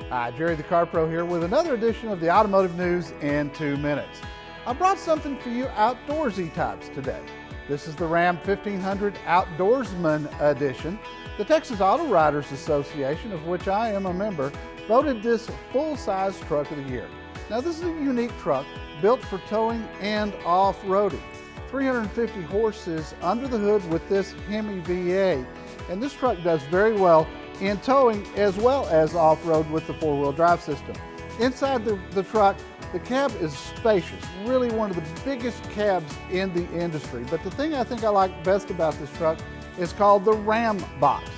Hi, Jerry the Car Pro here with another edition of the Automotive News in 2 minutes. I brought something for you outdoorsy types today. This is the Ram 1500 Outdoorsman edition. The Texas Auto Writers Association, of which I am a member, voted this full-size truck of the year. Now this is a unique truck built for towing and off-roading. 350 horses under the hood with this Hemi V8, and this truck does very well in towing as well as off-road with the four-wheel drive system. Inside the truck, the cab is spacious, really one of the biggest cabs in the industry. But the thing I think I like best about this truck is called the Ram box.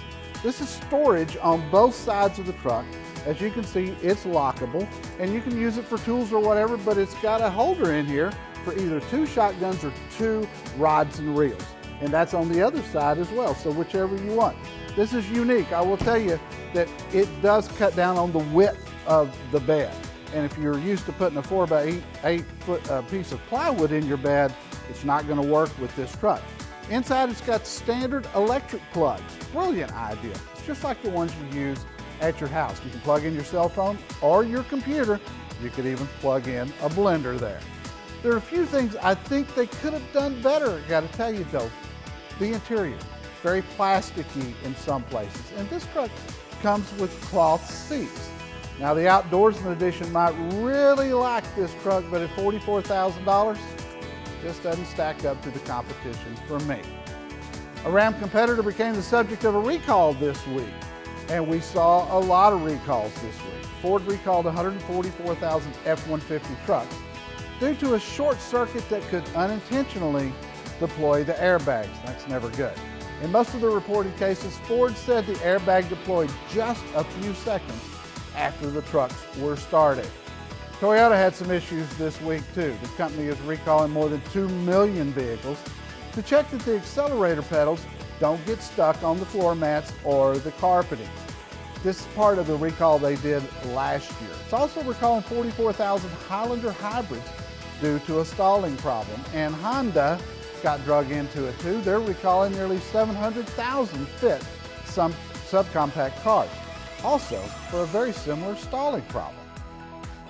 This is storage on both sides of the truck. As you can see, it's lockable, and you can use it for tools or whatever, but it's got a holder in here for either 2 shotguns or 2 rods and reels. And that's on the other side as well, so whichever you want. This is unique. I will tell you that it does cut down on the width of the bed. And if you're used to putting a 4x8 foot piece of plywood in your bed, it's not going to work with this truck. Inside it's got standard electric plugs. Brilliant idea. It's just like the ones you use at your house. You can plug in your cell phone or your computer. You could even plug in a blender there. There are a few things I think they could have done better, I got to tell you though. The interior, very plasticky in some places, and this truck comes with cloth seats. Now the Outdoorsman edition might really like this truck, but at $44,000, just doesn't stack up to the competition for me. A Ram competitor became the subject of a recall this week, and we saw a lot of recalls this week. Ford recalled 144,000 F-150 trucks due to a short circuit that could unintentionally deploy the airbags. That's never good. In most of the reported cases, Ford said the airbag deployed just a few seconds after the trucks were started. Toyota had some issues this week too. The company is recalling more than 2 million vehicles to check that the accelerator pedals don't get stuck on the floor mats or the carpeting. This is part of the recall they did last year. It's also recalling 44,000 Highlander hybrids due to a stalling problem, and Honda got drug into it too. They're recalling nearly 700,000 Fit subcompact cars, also for a very similar stalling problem.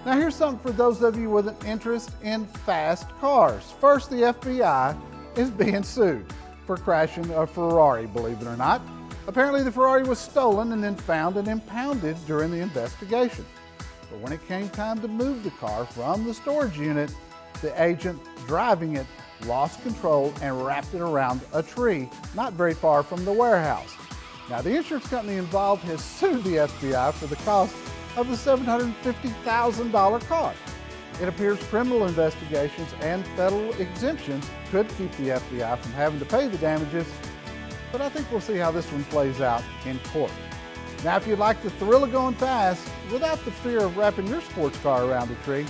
Now here's something for those of you with an interest in fast cars. First, the FBI is being sued for crashing a Ferrari, believe it or not. Apparently the Ferrari was stolen and then found and impounded during the investigation. But when it came time to move the car from the storage unit, the agent driving it lost control and wrapped it around a tree not very far from the warehouse. Now the insurance company involved has sued the FBI for the cost of the $750,000 car. It appears criminal investigations and federal exemptions could keep the FBI from having to pay the damages, but I think we'll see how this one plays out in court. Now if you'd like the thrill of going fast without the fear of wrapping your sports car around a tree,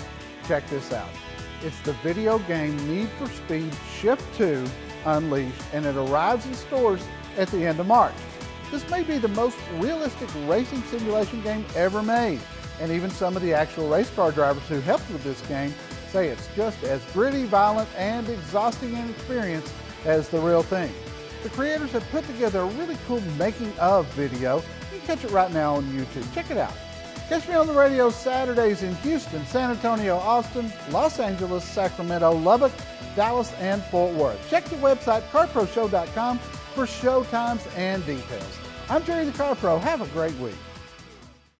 check this out. It's the video game Need for Speed Shift 2 Unleashed, and it arrives in stores at the end of March. This may be the most realistic racing simulation game ever made, and even some of the actual race car drivers who helped with this game say it's just as gritty, violent, and exhausting an experience as the real thing. The creators have put together a really cool making of video. You can catch it right now on YouTube. Check it out. Catch me on the radio Saturdays in Houston, San Antonio, Austin, Los Angeles, Sacramento, Lubbock, Dallas, and Fort Worth. Check the website carproshow.com for show times and details. I'm Jerry the Car Pro. Have a great week.